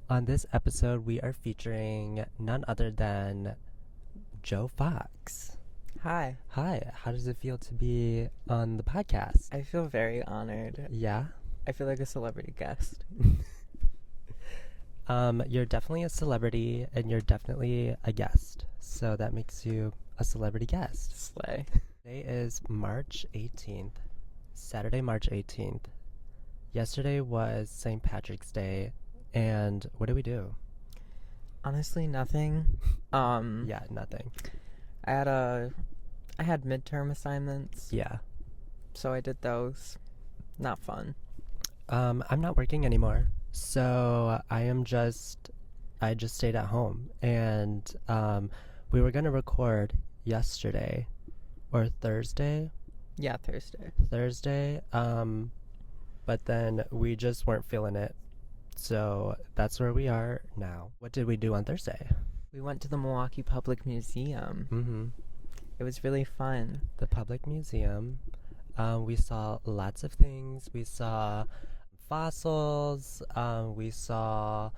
On this episode, we are featuring none other than Joe Fox. Hi. Hi, how does it feel to be on the podcast? I feel very honored. Yeah? I feel like a celebrity guest. You're definitely a celebrity and you're definitely a guest. So that makes you a celebrity guest. Slay. Today is March 18th, Saturday, March 18th. Yesterday was St. Patrick's Day, and what did we do? Honestly, nothing. Yeah, nothing. I had midterm assignments. Yeah. So I did those. Not fun. I'm not working anymore, so I just stayed at home, and we were gonna record yesterday or Thursday, Yeah, Thursday. but then we just weren't feeling it, so that's where we are now. What did we do on Thursday? We went to the Milwaukee Public Museum. Mm-hmm. It was really fun. The Public Museum. We saw lots of things. We saw fossils. We saw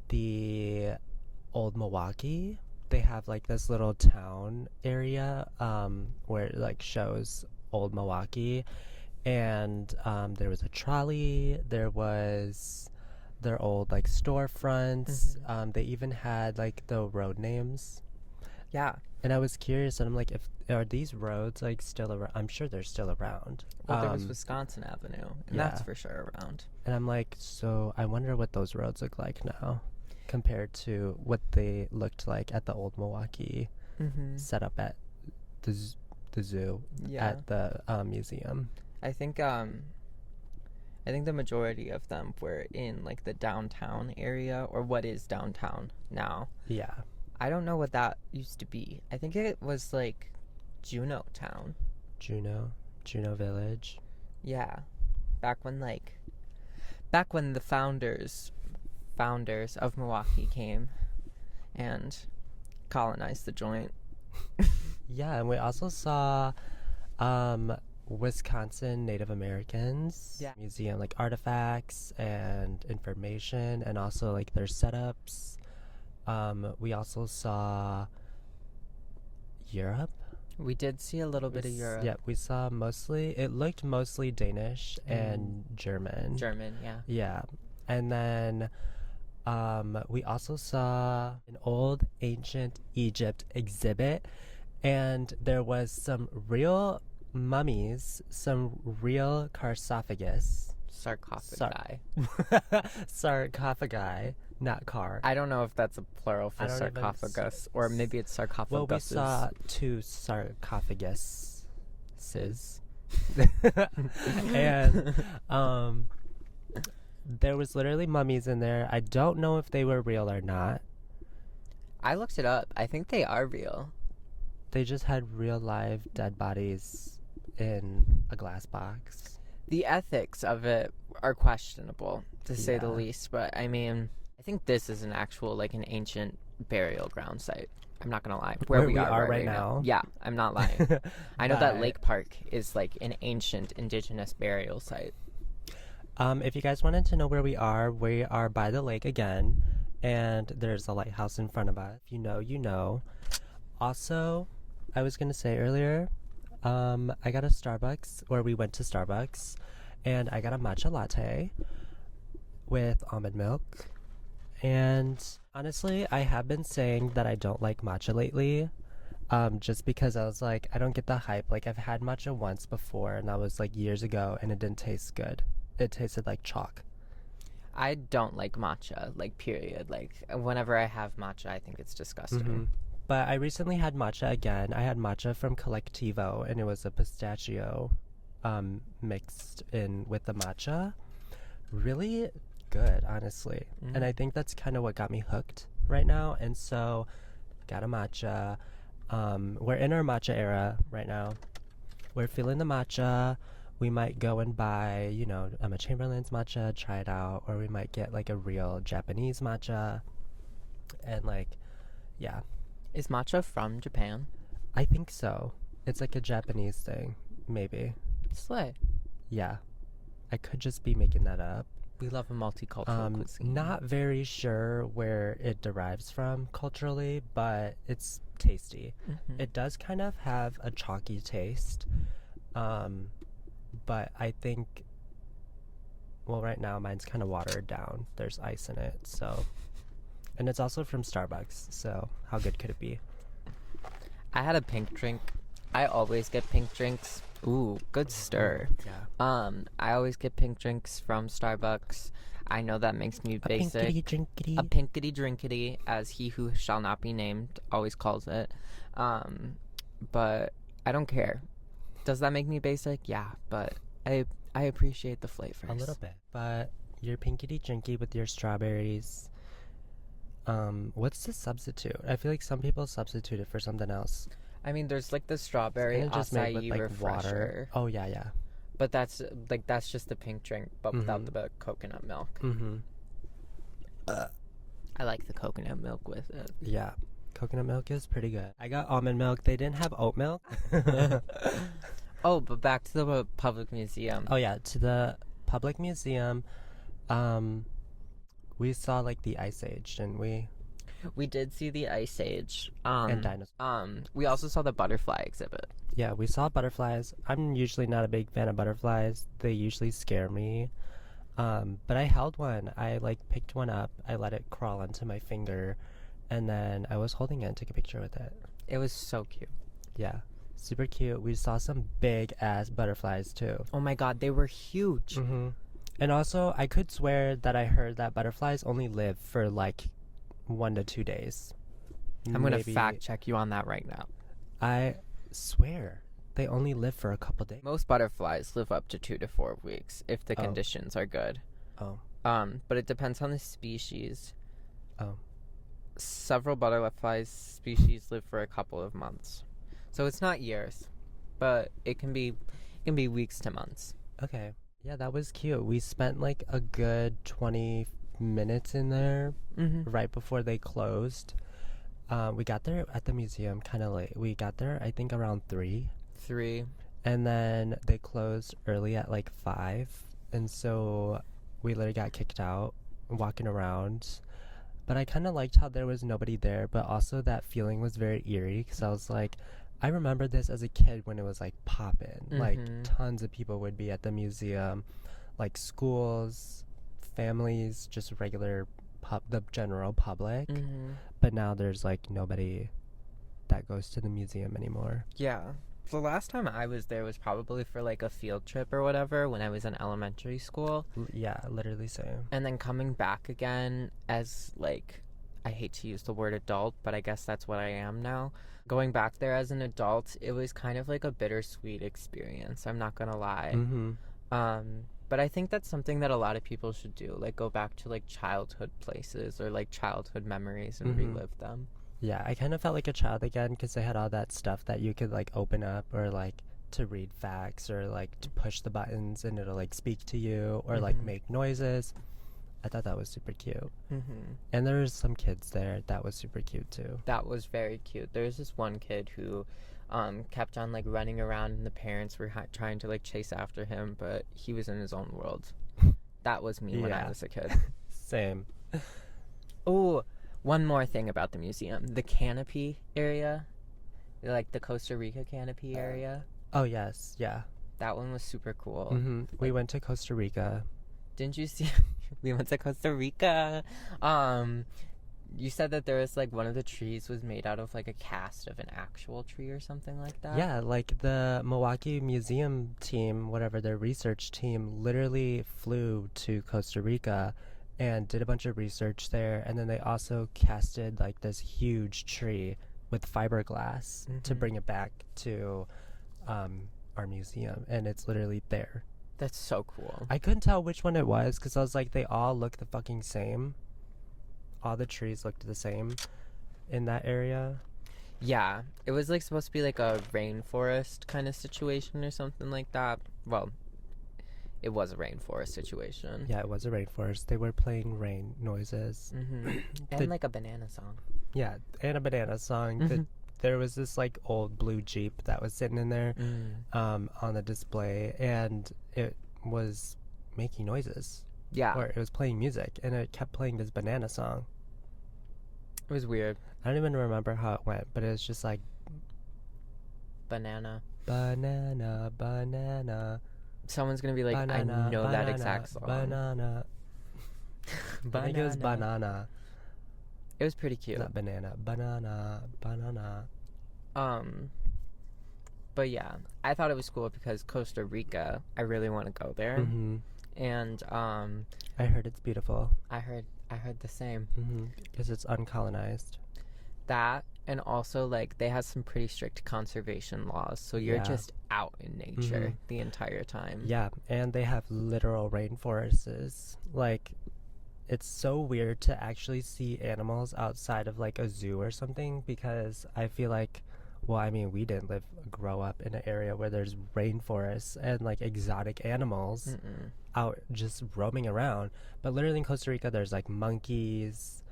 the old Milwaukee. They have like this little town area where it like shows old Milwaukee, and there was a trolley. There was their old like storefronts. Mm-hmm. They even had like the road names. Yeah. And I was curious, and I'm like, are these roads like still around? I'm sure they're still around. Well, there was Wisconsin Avenue, and that's for sure around. And I'm like, so I wonder what those roads look like now compared to what they looked like at the old Milwaukee setup at the zoo at the museum. I think the majority of them were in like the downtown area, or what is downtown now. Yeah. I don't know what that used to be. I think it was like Juneau Town. Juneau Village. Yeah. Back when the founders of Milwaukee came and colonized the joint. Yeah, and we also saw Wisconsin Native Americans museum, like artifacts and information, and also like their setups. We also saw Europe. We did see a little bit of Europe. Yeah, we saw it looked mostly Danish and German. Yeah. And then we also saw an old ancient Egypt exhibit, and there was some real mummies, some real sarcophagi, not car. I don't know if that's a plural for sarcophagus, or maybe it's sarcophagus. Well, we saw two sarcophaguses. And there was literally mummies in there. I don't know if they were real or not. I looked it up. I think they are real. They just had real live dead bodies in a glass box. The ethics of it are questionable, to say the least, but I mean, I think this is an ancient burial ground site. I'm not gonna lie. Where we are right now. Yeah, I'm not lying. I know that Lake Park is like an ancient indigenous burial site. If you guys wanted to know where we are by the lake again, and there's a lighthouse in front of us. If you know, you know. Also, I was gonna say earlier, I got a Starbucks, or we went to Starbucks, and I got a matcha latte with almond milk. And honestly, I have been saying that I don't like matcha lately, just because I was like, I don't get the hype. Like, I've had matcha once before, and that was like years ago, and it didn't taste good. It tasted like chalk. I don't like matcha, like, period. Like, whenever I have matcha, I think it's disgusting. Mm-hmm. But I recently had matcha again. I had matcha from Collectivo, and it was a pistachio mixed in with the matcha. Really good, honestly. And I think that's kind of what got me hooked right now. And so, got a matcha. We're in our matcha era right now. We're feeling the matcha. We might go and buy, Emma Chamberlain's matcha, try it out, or we might get like a real Japanese matcha. And yeah. Is matcha from Japan? I think so. It's like a Japanese thing, maybe. Slay. Yeah. I could just be making that up. We love a multicultural cuisine. Not very sure where it derives from culturally, but it's tasty. Mm-hmm. It does kind of have a chalky taste. But I think, well, right now mine's kind of watered down. There's ice in it, so. And it's also from Starbucks, so how good could it be? I had a pink drink. I always get pink drinks. Ooh, good stir. Yeah. I always get pink drinks from Starbucks. I know that makes me basic. A pinkity drinkity. A pinkity drinkity, as he who shall not be named always calls it. But I don't care. Does that make me basic? Yeah, but I appreciate the flavors. A little bit. But your pinkity drinky with your strawberries. What's the substitute? I feel like some people substitute it for something else. I mean, there's like the strawberry acai with like refresher. Water. Oh yeah. But that's just the pink drink, but without the coconut milk. Mm-hmm. I like the coconut milk with it. Yeah, coconut milk is pretty good. I got almond milk. They didn't have oat milk. Oh, but back to the public museum. Oh yeah, to the public museum. We saw like the Ice Age, didn't we? We did see the Ice Age. And dinosaurs. We also saw the butterfly exhibit. Yeah, we saw butterflies. I'm usually not a big fan of butterflies. They usually scare me. But I held one. I like picked one up. I let it crawl onto my finger, and then I was holding it and took a picture with it. It was so cute. Yeah, super cute. We saw some big ass butterflies too. Oh my god, they were huge. Mm-hmm. And also, I could swear that I heard that butterflies only live for like 1 to 2 days. I'm gonna fact check you on that right now. I swear they only live for a couple days. Most butterflies live up to 2 to 4 weeks if the conditions are good. Oh. But it depends on the species. Oh. Several butterfly species live for a couple of months, so it's not years, but it can be weeks to months. Okay. Yeah, that was cute. We spent like a good 20 minutes in there right before they closed. We got there at the museum kind of late. We got there, I think, around 3. And then they closed early at like 5. And so we literally got kicked out walking around. But I kind of liked how there was nobody there, but also that feeling was very eerie because I was like, I remember this as a kid when it was like poppin'. Like tons of people would be at the museum, like schools, families, just regular the general public. But now there's like nobody that goes to the museum anymore. Yeah. The last time I was there was probably for like a field trip or whatever when I was in elementary school. Yeah, literally same. And then coming back again as like, I hate to use the word adult, but I guess that's what I am now. Going back there as an adult, it was kind of like a bittersweet experience. I'm not gonna lie. But I think that's something that a lot of people should do, like go back to like childhood places or like childhood memories and relive them. Yeah, I kind of felt like a child again because they had all that stuff that you could like open up or like to read facts or like to push the buttons and it'll like speak to you or like make noises. I thought that was super cute. And there was some kids there that was super cute too. That was very cute. There was this one kid who kept on like running around and the parents were trying to like chase after him, but he was in his own world. That was me when I was a kid. Same. Oh, one more thing about the museum. The canopy area, like the Costa Rica canopy area. Oh yes, yeah. That one was super cool. We went to Costa Rica. Didn't you see? We went to Costa Rica. You said that there was like one of the trees was made out of like a cast of an actual tree or something like that. Yeah, like the Milwaukee museum team, whatever their research team, literally flew to Costa Rica and did a bunch of research there, and then they also casted like this huge tree with fiberglass to bring it back to our museum, and it's literally there. That's so cool. I couldn't tell which one it was because I was like, they all look the fucking same. All the trees looked the same in that area. Yeah, it was like supposed to be like a rainforest kind of situation or something like that. Well, it was a rainforest situation. Yeah, it was a rainforest. They were playing rain noises. And like a banana song. Yeah, and a banana song. The there was this like old blue Jeep that was sitting in there on the display, and it was making noises. Yeah. Or it was playing music, and it kept playing this banana song. It was weird. I don't even remember how it went, but it was just like banana. Someone's gonna be like, banana, I know that exact song. Banana. I think it was banana. It was pretty cute. Not banana. Banana. But yeah, I thought it was cool because Costa Rica, I really want to go there. Mm-hmm. And I heard it's beautiful. I heard the same. Because it's uncolonized. That, and also like they have some pretty strict conservation laws, so you're just out in nature the entire time. Yeah, and they have literal rainforests. Like, it's so weird to actually see animals outside of like a zoo or something, because I feel like, well, I mean, we didn't grow up in an area where there's rainforests and like exotic animals out just roaming around. But literally in Costa Rica, there's like monkeys,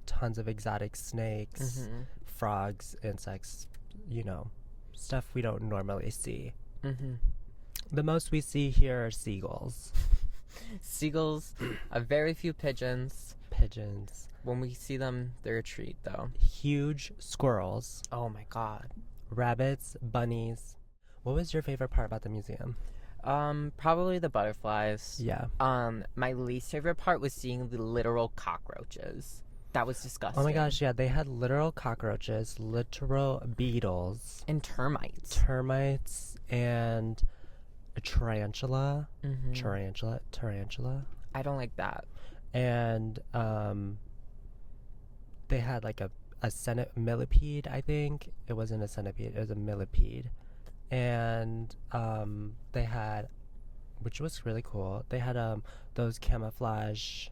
tons of exotic snakes, frogs, insects, stuff we don't normally see. The most we see here are seagulls. Seagulls, a very few pigeons. When we see them, they're a treat, though. Huge squirrels. Oh my god. Rabbits, bunnies. What was your favorite part about the museum? Probably the butterflies. Yeah. My least favorite part was seeing the literal cockroaches. That was disgusting. Oh my gosh, yeah, they had literal cockroaches, literal beetles. And termites. And a tarantula. Tarantula. I don't like that. And they had like a millipede, I think. It wasn't a centipede, it was a millipede. And they had, which was really cool, they had those camouflage,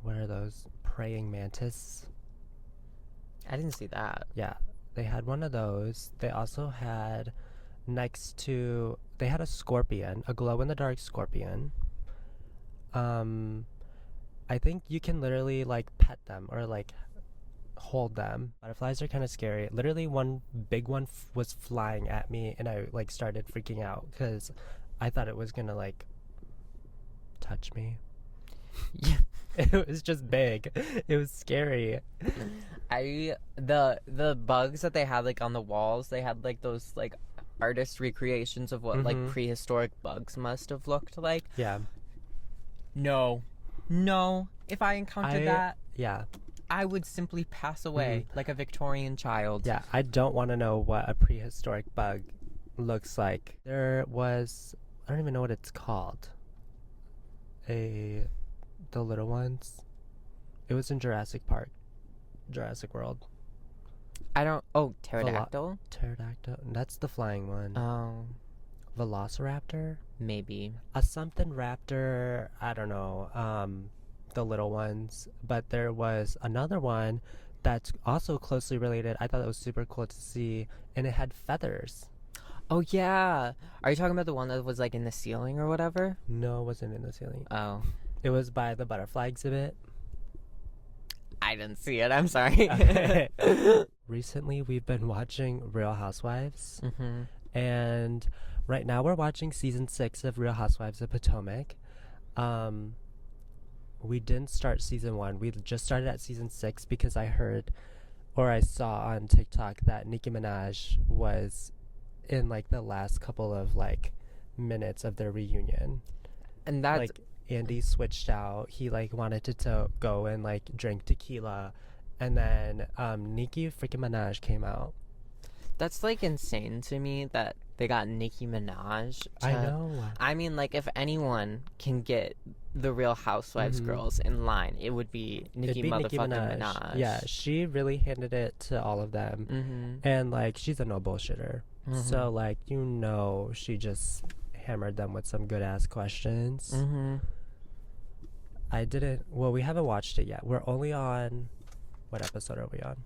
what are those, praying mantis? I didn't see that. Yeah, they had one of those. They also had they had a scorpion, a glow-in-the-dark scorpion. I think you can literally like pet them or like hold them. Butterflies are kind of scary. Literally one big one was flying at me, and I like started freaking out because I thought it was gonna like touch me. Yeah. It was just big. It was scary. The bugs that they had like on the walls, they had like those like artist recreations of what like prehistoric bugs must have looked like. Yeah. No, if I encountered that, yeah, I would simply pass away like a Victorian child. Yeah, I don't want to know what a prehistoric bug looks like. There was, I don't even know what it's called. The little ones. It was in Jurassic World. Pterodactyl? Pterodactyl? That's the flying one. Oh. Velociraptor? Maybe. A something raptor, I don't know, the little ones. But there was another one that's also closely related. I thought it was super cool to see, and it had feathers. Oh, yeah. Are you talking about the one that was like in the ceiling or whatever? No, it wasn't in the ceiling. Oh. It was by the butterfly exhibit. I didn't see it. I'm sorry. Okay. Recently, we've been watching Real Housewives. And right now we're watching season 6 of Real Housewives of Potomac. We didn't start season 1. We just started at season 6 because I heard, or I saw on TikTok, that Nicki Minaj was in like the last couple of like minutes of their reunion. And that's like Andy switched out. He like wanted to go and like drink tequila, and then Nicki freaking Minaj came out. That's like insane to me that they got Nicki Minaj. I know. I mean, like, if anyone can get the Real Housewives girls in line, it would be Nicki Minaj. Yeah, she really handed it to all of them. And like, she's a no bullshitter. So like, she just hammered them with some good ass questions. We haven't watched it yet. We're only on, what episode are we on?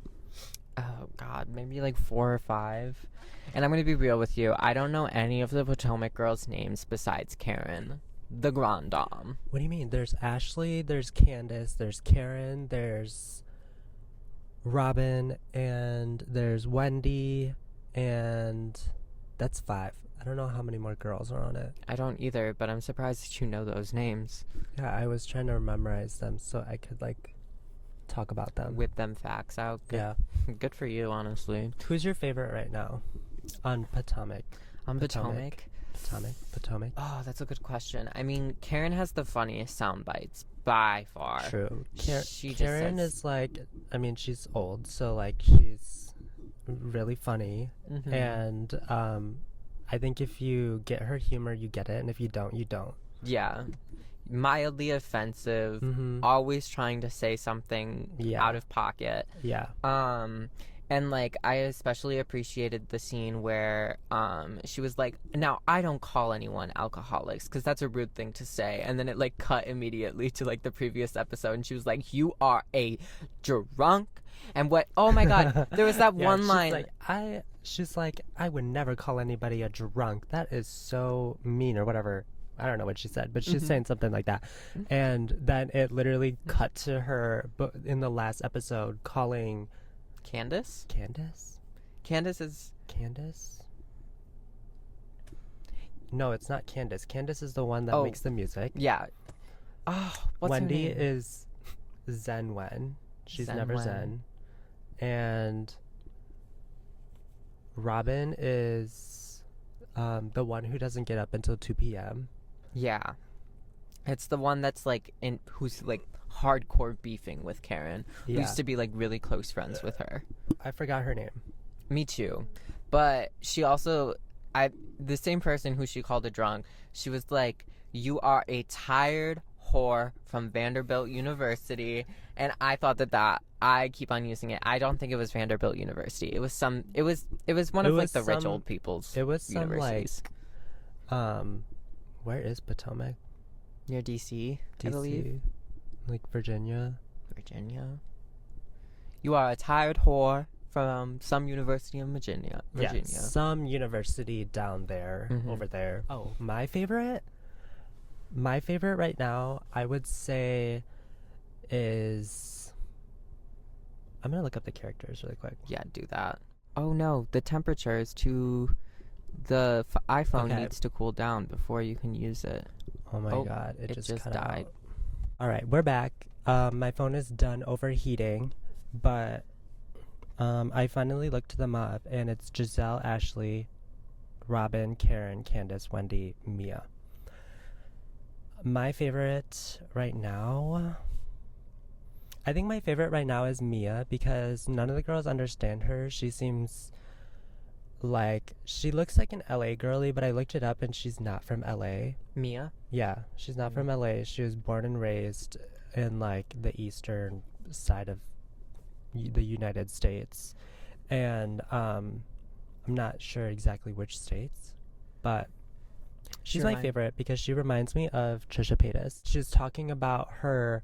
Oh god, maybe like 4 or 5. And I'm gonna be real with you, I don't know any of the Potomac girls' names besides Karen, the Grand Dame. What do you mean? There's Ashley, there's Candace, there's Karen, there's Robin, and there's Wendy, and that's 5. I don't know how many more girls are on it. I don't either, but I'm surprised that you know those names. Yeah, I was trying to memorize them so I could, like, talk about them. Whip them facts out. Good. Yeah. Good for you, honestly. Who's your favorite right now on Potomac? On Potomac? Potomac. Oh, that's a good question. I mean, Karen has the funniest sound bites by far. True. Karen is like, I mean, she's old, so like she's really funny, and I think if you get her humor, you get it, and if you don't, you don't. Yeah. Mildly offensive, always trying to say something out of pocket. Yeah. And like I especially appreciated the scene where she was like, now I don't call anyone alcoholics because that's a rude thing to say, and then it like cut immediately to like the previous episode, and she was like, you are a drunk. And what, oh my god, there was that one line, she's like, I would never call anybody a drunk, that is so mean, or whatever. I don't know what she said, but she's saying something like that. And then it literally cut to her in the last episode calling Candace? Candace is... No, it's not Candace. Candace is the one that makes the music. Yeah. Oh, what's Wendy her name? is Zen Wen. She's never Zen. And Robin is the one who doesn't get up until 2 p.m. Yeah. It's the one that's like who's like hardcore beefing with Karen. Who used to be like really close friends with her. I forgot her name. Me too. But she also, the same person who she called a drunk, she was like, you are a tired whore from Vanderbilt University. And I thought that I keep on using it. I don't think it was Vanderbilt University. It was one of like the rich old people's universities. Where is Potomac? Near DC, I believe. Like Virginia. You are a tired whore from some university in Virginia. Yeah, some university down there, over there. Oh, my favorite right now, I would say, is... I'm going to look up the characters really quick. Yeah, do that. Oh no, the temperature is too... The iPhone needs to cool down before you can use it. Oh my god, it just cut died. out. Alright, we're back. My phone is done overheating, but I finally looked them up, and it's Giselle, Ashley, Robin, Karen, Candace, Wendy, Mia. My favorite right now... I think my favorite right now is Mia, because none of the girls understand her. She seems... like, she looks like an LA girly, but I looked it up and she's not from LA. Mia? Yeah, she's not from LA. She was born and raised in like the eastern side of the United States. And I'm not sure exactly which states, but she's my favorite because she reminds me of Trisha Paytas. She was talking about her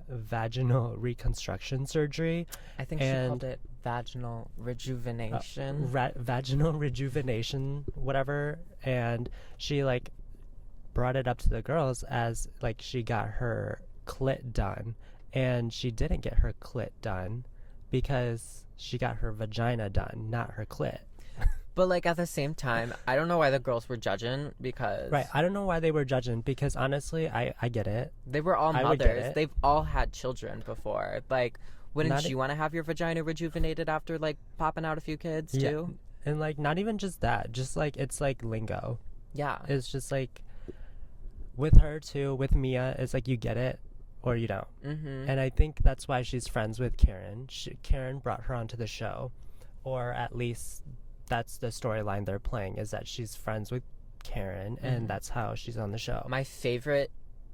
vaginal reconstruction surgery. I think she called it vaginal rejuvenation. Vaginal rejuvenation, whatever. And she like brought it up to the girls as like she got her clit done, and she didn't get her clit done because she got her vagina done, not her clit. But like at the same time, I don't know why the girls were judging, because I don't know why they were judging, because honestly, I get it. They were all mothers. They've all had children before. Like, wouldn't you want to have your vagina rejuvenated after like popping out a few kids too? And like not even just that, just like it's like lingo. Yeah. It's just like with her too, with Mia, it's like you get it or you don't. And I think that's why she's friends with Karen. Karen brought her onto the show, or at least that's the storyline they're playing, is that she's friends with Karen, and that's how she's on the show. My favorite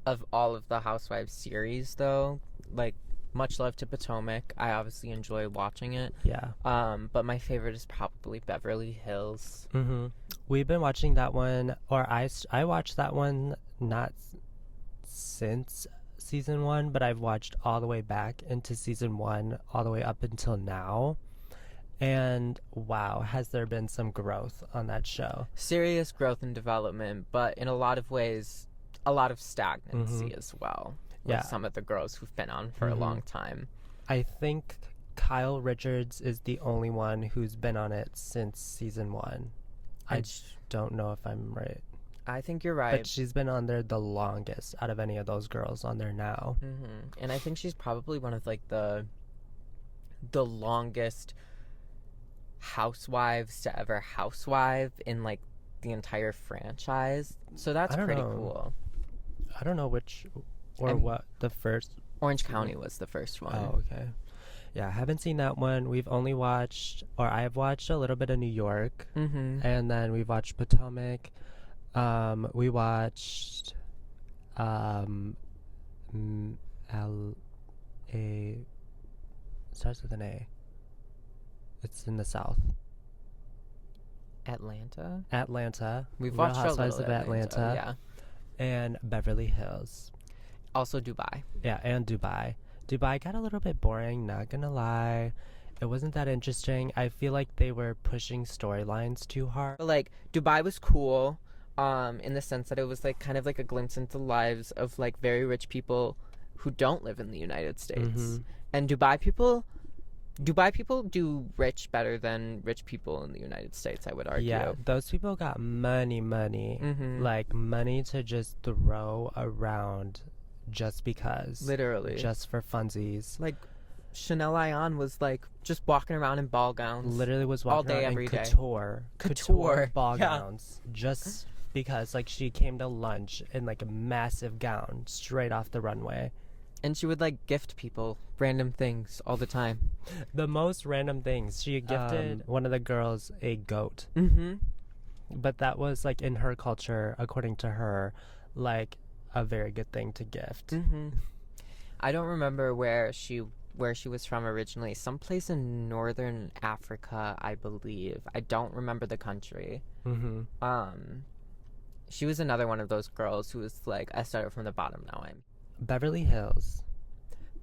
of all of the Housewives series, though, like, much love to Potomac. I obviously enjoy watching it. Yeah. But my favorite is probably Beverly Hills. We've been watching that one, or I watched that one not since season 1, but I've watched all the way back into season 1, all the way up until now. And wow, has there been some growth on that show. Serious growth and development, but in a lot of ways, a lot of stagnancy as well. With some of the girls who've been on for a long time. I think Kyle Richards is the only one who's been on it since season 1. I don't know if I'm right. I think you're right. But she's been on there the longest out of any of those girls on there now. Mm-hmm. And I think she's probably one of like the longest housewives to ever housewife in like the entire franchise. So that's pretty cool. I don't know which or what the first. Orange County was the first one. Oh, okay. Yeah, I haven't seen that one. We've only watched, or I've watched a little bit of New York, and then we've watched Potomac. We watched L.A. starts with an A. It's in the South. Atlanta. We've Real watched Housewives a little of Atlanta. Yeah. And Beverly Hills. Also Dubai. Yeah, and Dubai. Dubai got a little bit boring, not gonna lie. It wasn't that interesting. I feel like they were pushing storylines too hard. But like Dubai was cool, in the sense that it was like kind of like a glimpse into the lives of like very rich people who don't live in the United States. And Dubai people do rich better than rich people in the United States, I would argue. Yeah, those people got money. Like money to just throw around just because. Literally. Just for funsies. Like Chanel Ayan was like just walking around in ball gowns. Literally was walking all day, around every in day. couture ball gowns. Just because like she came to lunch in like a massive gown straight off the runway. And she would like gift people random things all the time. The most random things. She gifted one of the girls a goat. But that was like in her culture, according to her, like a very good thing to gift. I don't remember where she was from originally. Someplace in northern Africa, I believe. I don't remember the country. She was another one of those girls who was like, I started from the bottom, now I'm Beverly Hills.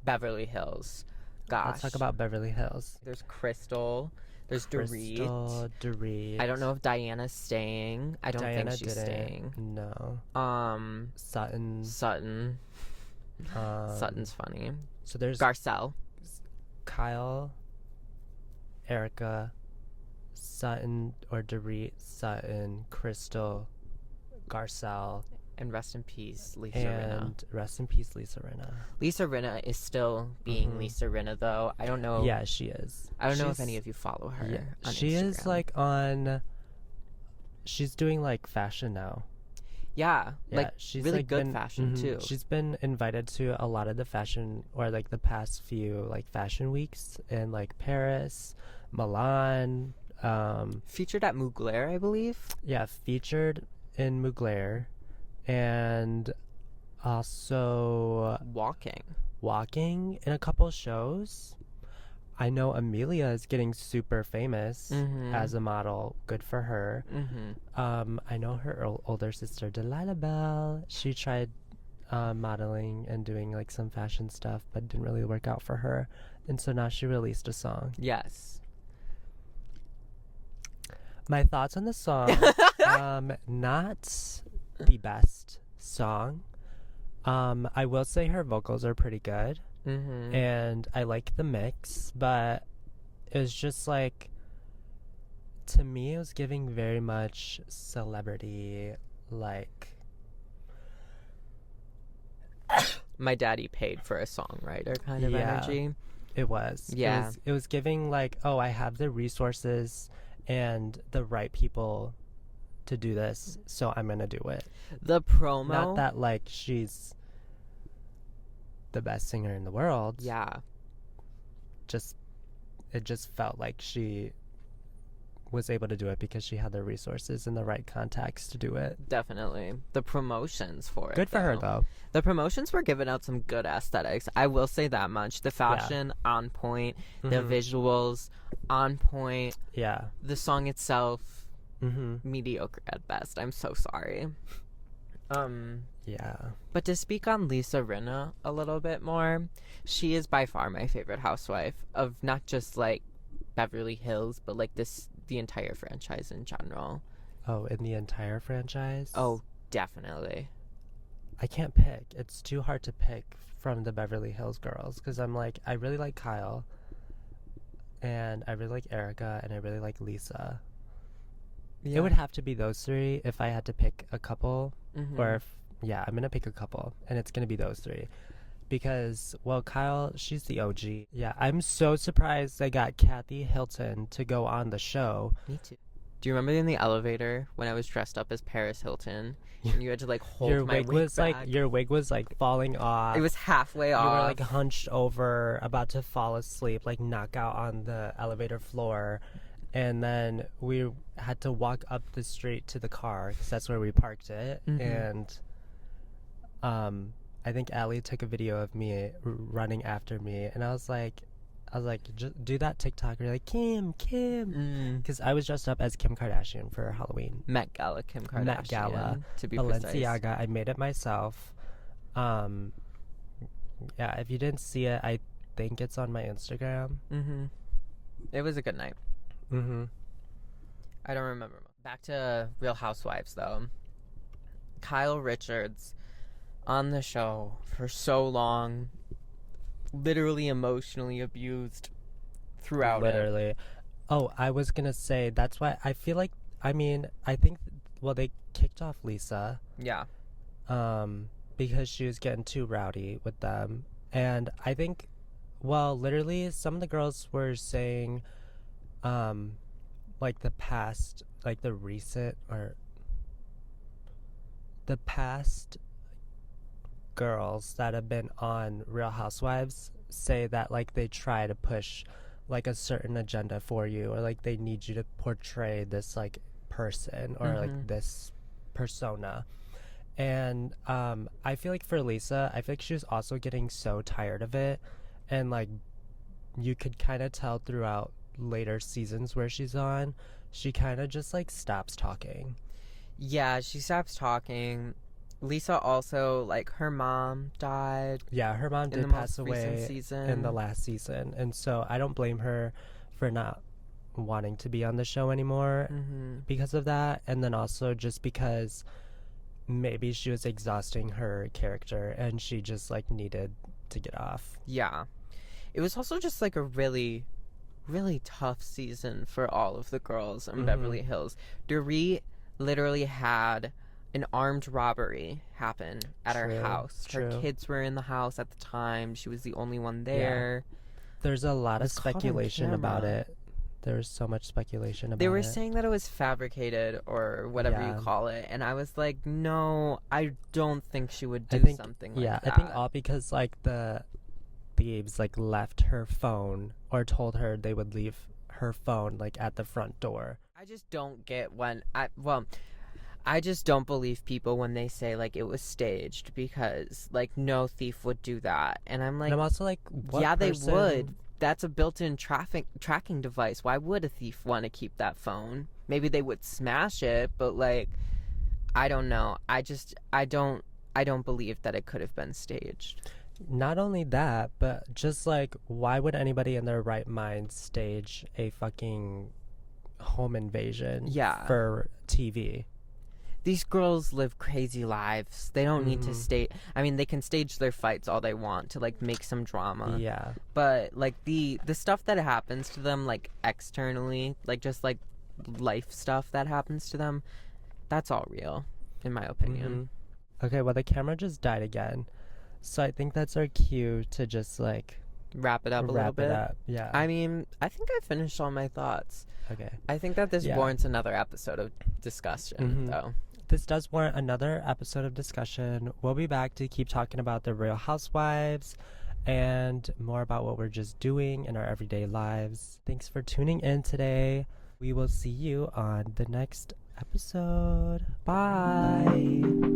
Gosh. Let's talk about Beverly Hills. There's Crystal. There's Dorit. I don't know if Diana's staying. I don't think she's staying. No. Sutton. Sutton's funny. So there's Garcelle. Kyle, Erica, Sutton or Dorit, Sutton, Crystal, Garcelle. And rest in peace, Lisa Rinna. And rest in peace, Lisa Rinna. Lisa Rinna is still being Lisa Rinna, though. I don't know. Yeah, she is. I don't know if any of you follow her. Yeah, on she Instagram. is like on. She's doing like fashion now. Yeah, like she's really like good fashion too. She's been invited to a lot of the fashion, or like the past few like fashion weeks in like Paris, Milan. Featured at Mugler, I believe. Yeah, featured in Mugler. And also walking in a couple shows. I know Amelia is getting super famous as a model. Good for her. I know her older sister Delilah Bell. She tried modeling and doing like some fashion stuff, but didn't really work out for her. And so now she released a song. Yes. My thoughts on the song. Not the best song. I will say her vocals are pretty good, and I like the mix, but it was just like, to me it was giving very much celebrity, like my daddy paid for a songwriter kind of energy. It was. It was giving like, oh, I have the resources and the right people to do this, so I'm gonna do it. The promo, not that like she's the best singer in the world. It just felt like she was able to do it because she had the resources and the right contacts to do it. Definitely. The promotions for it, good for her though. The promotions were giving out some good aesthetics, I will say that much. The fashion on point, the visuals on point. The song itself mediocre at best. I'm so sorry. But to speak on Lisa Rinna a little bit more, she is by far my favorite housewife of not just like Beverly Hills, but like the entire franchise in general. Oh, in the entire franchise? Oh, definitely. I can't pick. It's too hard to pick from the Beverly Hills girls because I'm like, I really like Kyle, and I really like Erica, and I really like Lisa. Yeah. It would have to be those three if I had to pick a couple, Mm-hmm. or if, yeah, I'm gonna pick a couple, and it's gonna be those three. Because, well, Kyle, she's the OG. Yeah, I'm so surprised they got Kathy Hilton to go on the show. Me too. Do you remember in the elevator when I was dressed up as Paris Hilton and you had to like hold my wig back? Your wig was like falling off. It was halfway off. You were like hunched over, about to fall asleep, like knock out on the elevator floor. And then we had to walk up the street to the car because that's where we parked it. Mm-hmm. And I think Allie took a video of me running after me, and I was like, just do that TikTok. You're like, Kim, because I was dressed up as Kim Kardashian for Halloween. Met Gala Kim Kardashian. Met Gala, to be Balenciaga. precise. I made it myself. Yeah, if you didn't see it, I think it's on my Instagram. Mm-hmm. It was a good night. Mm-hmm. I don't remember. Back to Real Housewives, though. Kyle Richards on the show for so long, literally emotionally abused throughout Literally. Oh, I was gonna say, that's why I feel like, I think, well, they kicked off Lisa. Yeah. Because she was getting too rowdy with them. And I think, well, literally, some of the girls were saying, like the past girls that have been on Real Housewives say that like they try to push like a certain agenda for you, or like they need you to portray this like person or like this persona. And I feel like for Lisa, I feel like she was also getting so tired of it, and like you could kind of tell throughout later seasons where she's on, she kind of just like stops talking. Yeah, she stops talking. Lisa also, like, her mom died. Yeah, her mom did pass away in the last season, and so I don't blame her for not wanting to be on the show anymore because of that. And then also just because maybe she was exhausting her character and she just like needed to get off. Yeah, it was also just like a really, really tough season for all of the girls in Beverly Hills. Dorit literally had an armed robbery happen at her house. Her kids were in the house at the time. She was the only one there. Yeah. There's a lot of speculation about it. There was so much speculation about it. They were saying that it was fabricated or whatever you call it, and I was like, no, I don't think she would do something like that. Yeah, I think all because like the thieves like left her phone or told her they would leave her phone like at the front door. I just don't get I just don't believe people when they say like it was staged, because like no thief would do that. And I'm like, and I'm also like, they would. That's a built-in tracking device. Why would a thief want to keep that phone? Maybe they would smash it, but like, I don't know. I don't believe that it could have been staged. Not only that, but just like, why would anybody in their right mind stage a fucking home invasion for TV? These girls live crazy lives. They don't need to stage. I mean, they can stage their fights all they want to like make some drama. Yeah. But like the stuff that happens to them, like externally, like just like life stuff that happens to them, that's all real, in my opinion. Okay, well the camera just died again, so I think that's our cue to just like wrap it up a little bit. Yeah. I mean, I think I finished all my thoughts. Okay. I think that this warrants another episode of discussion, though. This does warrant another episode of discussion. We'll be back to keep talking about the Real Housewives and more about what we're just doing in our everyday lives. Thanks for tuning in today. We will see you on the next episode. Bye.